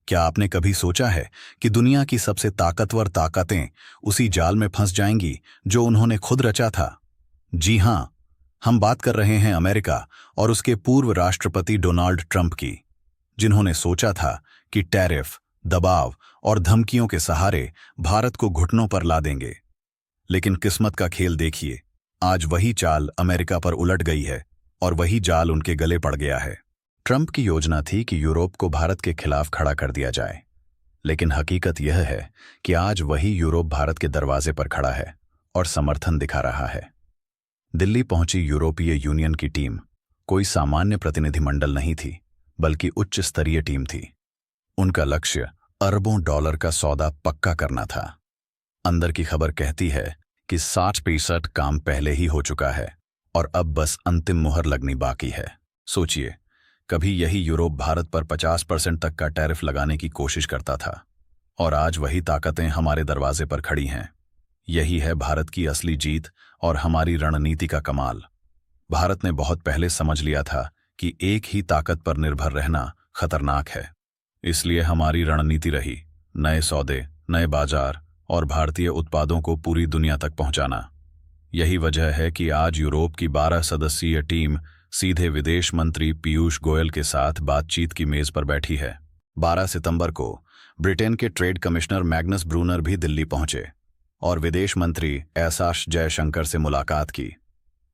क्या आपने कभी सोचा है कि दुनिया की सबसे ताकतवर ताकतें उसी जाल में फंस जाएंगी जो उन्होंने खुद रचा था? जी हां, हम बात कर रहे हैं अमेरिका और उसके पूर्व राष्ट्रपति डोनाल्ड ट्रंप की, जिन्होंने सोचा था कि टैरिफ, दबाव और धमकियों के सहारे भारत को घुटनों पर ला देंगे। लेकिन किस्मत का खेल देखिए, आज वही चाल अमेरिका पर उलट गई है और वही जाल उनके गले पड़ गया है। ट्रंप की योजना थी कि यूरोप को भारत के खिलाफ खड़ा कर दिया जाए, लेकिन हकीकत यह है कि आज वही यूरोप भारत के दरवाजे पर खड़ा है और समर्थन दिखा रहा है। दिल्ली पहुंची यूरोपीय यूनियन की टीम कोई सामान्य प्रतिनिधिमंडल नहीं थी, बल्कि उच्च स्तरीय टीम थी। उनका लक्ष्य अरबों डॉलर का सौदा पक्का करना था। अंदर की खबर कहती है कि 60% काम पहले ही हो चुका है और अब बस अंतिम मुहर लगनी बाकी है। सोचिए, कभी यही यूरोप भारत पर 50% तक का टैरिफ लगाने की कोशिश करता था, और आज वही ताकतें हमारे दरवाजे पर खड़ी हैं। यही है भारत की असली जीत और हमारी रणनीति का कमाल। भारत ने बहुत पहले समझ लिया था कि एक ही ताकत पर निर्भर रहना खतरनाक है। इसलिए हमारी रणनीति रही नए सौदे, नए बाजार और भारतीय उत्पादों को पूरी दुनिया तक पहुंचाना। यही वजह है कि आज यूरोप की 12 सदस्यीय टीम सीधे विदेश मंत्री पीयूष गोयल के साथ बातचीत की मेज पर बैठी है। 12 सितंबर को ब्रिटेन के ट्रेड कमिश्नर मैग्नस ब्रूनर भी दिल्ली पहुंचे और विदेश मंत्री एस जयशंकर से मुलाकात की।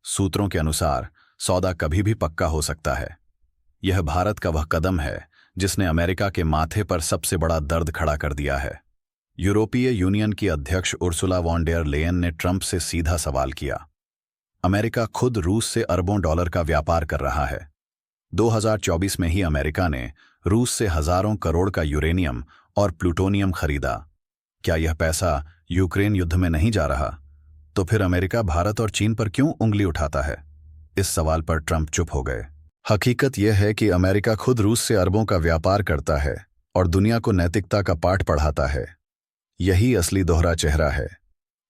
सूत्रों के अनुसार सौदा कभी भी पक्का हो सकता है। यह भारत का वह कदम है जिसने अमेरिका के माथे पर सबसे बड़ा दर्द खड़ा कर दिया है। यूरोपीय यूनियन की अध्यक्ष उर्सुला वॉन डेर लेयन ने ट्रंप से सीधा सवाल किया। अमेरिका खुद रूस से अरबों डॉलर का व्यापार कर रहा है। 2024 में ही अमेरिका ने रूस से हजारों करोड़ का यूरेनियम और प्लूटोनियम खरीदा। क्या यह पैसा यूक्रेन युद्ध में नहीं जा रहा? तो फिर अमेरिका भारत और चीन पर क्यों उंगली उठाता है? इस सवाल पर ट्रंप चुप हो गए। हकीकत यह है कि अमेरिका खुद रूस से अरबों का व्यापार करता है और दुनिया को नैतिकता का पाठ पढ़ाता है। यही असली दोहरा चेहरा है।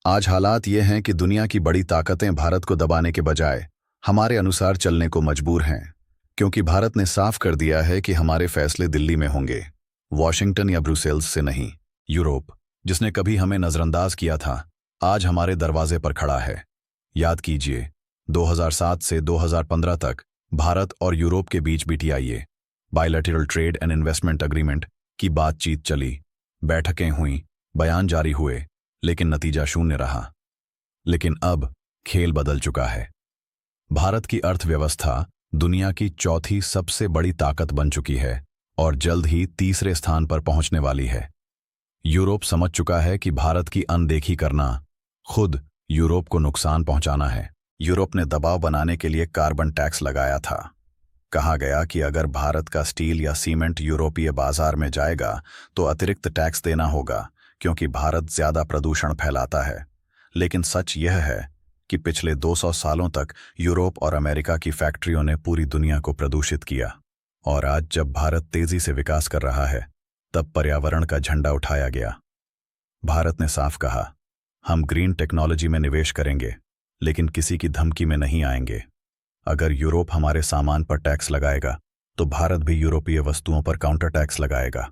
आज हालात ये हैं कि दुनिया की बड़ी ताकतें भारत को दबाने के बजाय हमारे अनुसार चलने को मजबूर हैं, क्योंकि भारत ने साफ कर दिया है कि हमारे फैसले दिल्ली में होंगे, वॉशिंगटन या ब्रुसेल्स से नहीं। यूरोप, जिसने कभी हमें नजरअंदाज किया था, आज हमारे दरवाजे पर खड़ा है। याद कीजिए, 2007 से 2015 तक भारत और यूरोप के बीच BTIA, bilateral trade and investment agreement की बातचीत चली, बैठकें हुई, बयान जारी हुए, लेकिन नतीजा शून्य रहा। लेकिन अब खेल बदल चुका है। भारत की अर्थव्यवस्था दुनिया की चौथी सबसे बड़ी ताकत बन चुकी है और जल्द ही तीसरे स्थान पर पहुंचने वाली है। यूरोप समझ चुका है कि भारत की अनदेखी करना खुद यूरोप को नुकसान पहुंचाना है। यूरोप ने दबाव बनाने के लिए कार्बन टैक्स लगाया था। कहा गया कि अगर भारत का स्टील या सीमेंट यूरोपीय बाजार में जाएगा तो अतिरिक्त टैक्स देना होगा, क्योंकि भारत ज्यादा प्रदूषण फैलाता है। लेकिन सच यह है कि पिछले 200 सालों तक यूरोप और अमेरिका की फैक्ट्रियों ने पूरी दुनिया को प्रदूषित किया, और आज जब भारत तेजी से विकास कर रहा है, तब पर्यावरण का झंडा उठाया गया। भारत ने साफ कहा, हम ग्रीन टेक्नोलॉजी में निवेश करेंगे, लेकिन किसी की धमकी में नहीं आएंगे। अगर यूरोप हमारे सामान पर टैक्स लगाएगा, तो भारत भी यूरोपीय वस्तुओं पर काउंटर टैक्स लगाएगा।